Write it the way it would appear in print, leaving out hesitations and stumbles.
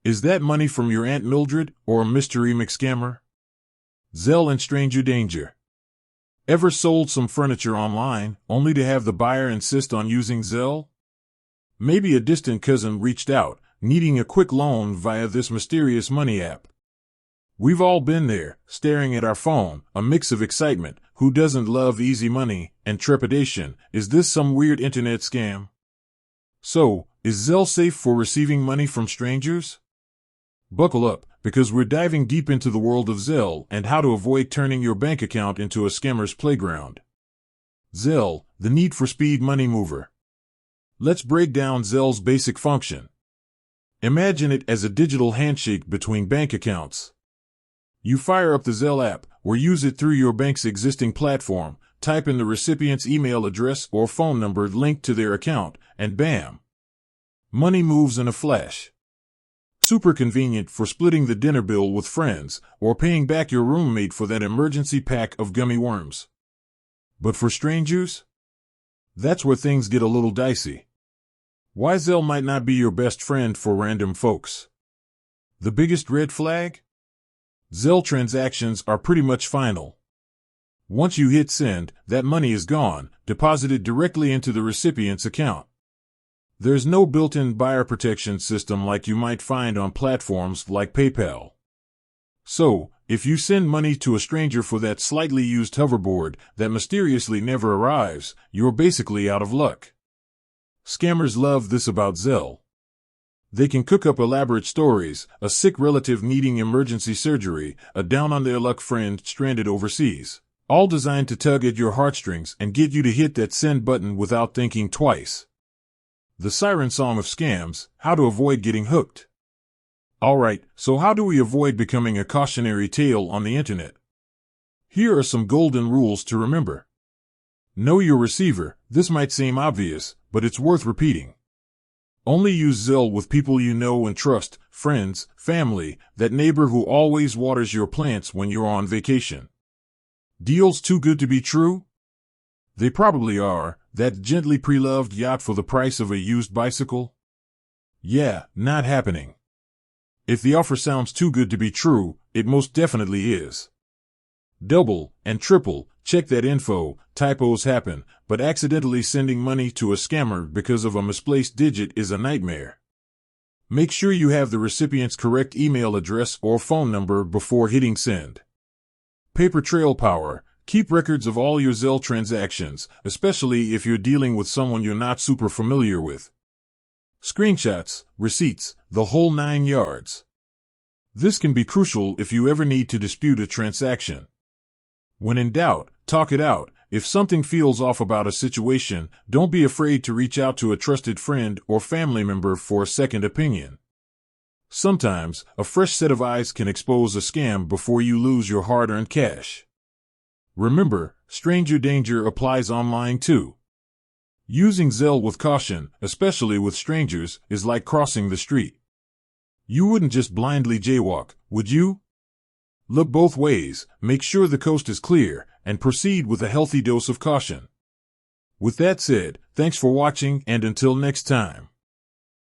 Is that money from your Aunt Mildred or a mystery McScammer? Zelle and stranger danger. Ever sold some furniture online, only to have the buyer insist on using Zelle? Maybe a distant cousin reached out, needing a quick loan via this mysterious money app. We've all been there, staring at our phone, a mix of excitement, who doesn't love easy money, and trepidation, is this some weird internet scam? So, is Zelle safe for receiving money from strangers? Buckle up, because we're diving deep into the world of Zelle and how to avoid turning your bank account into a scammer's playground. Zelle, the need for speed money mover. Let's break down Zelle's basic function. Imagine it as a digital handshake between bank accounts. You fire up the Zelle app, or use it through your bank's existing platform, type in the recipient's email address or phone number linked to their account, and bam! Money moves in a flash. Super convenient for splitting the dinner bill with friends, or paying back your roommate for that emergency pack of gummy worms. But for strangers? That's where things get a little dicey. Why Zelle might not be your best friend for random folks. The biggest red flag? Zelle transactions are pretty much final. Once you hit send, that money is gone, deposited directly into the recipient's account. There's no built-in buyer protection system like you might find on platforms like PayPal. So, if you send money to a stranger for that slightly used hoverboard that mysteriously never arrives, you're basically out of luck. Scammers love this about Zelle. They can cook up elaborate stories, a sick relative needing emergency surgery, a down-on-their-luck friend stranded overseas, all designed to tug at your heartstrings and get you to hit that send button without thinking twice. The siren song of scams, how to avoid getting hooked. Alright, so how do we avoid becoming a cautionary tale on the internet? Here are some golden rules to remember. Know your receiver. This might seem obvious, but it's worth repeating. Only use Zelle with people you know and trust, friends, family, that neighbor who always waters your plants when you're on vacation. Deals too good to be true? They probably are. That gently pre-loved yacht for the price of a used bicycle? Yeah, not happening. If the offer sounds too good to be true, it most definitely is. Double and triple check that info. Typos happen, but accidentally sending money to a scammer because of a misplaced digit is a nightmare. Make sure you have the recipient's correct email address or phone number before hitting send. Paper trail power. Keep records of all your Zelle transactions, especially if you're dealing with someone you're not super familiar with. Screenshots, receipts, the whole 9 yards. This can be crucial if you ever need to dispute a transaction. When in doubt, talk it out. If something feels off about a situation, don't be afraid to reach out to a trusted friend or family member for a second opinion. Sometimes, a fresh set of eyes can expose a scam before you lose your hard-earned cash. Remember, stranger danger applies online too. Using Zelle with caution, especially with strangers, is like crossing the street. You wouldn't just blindly jaywalk, would you? Look both ways, make sure the coast is clear, and proceed with a healthy dose of caution. With that said, thanks for watching and until next time.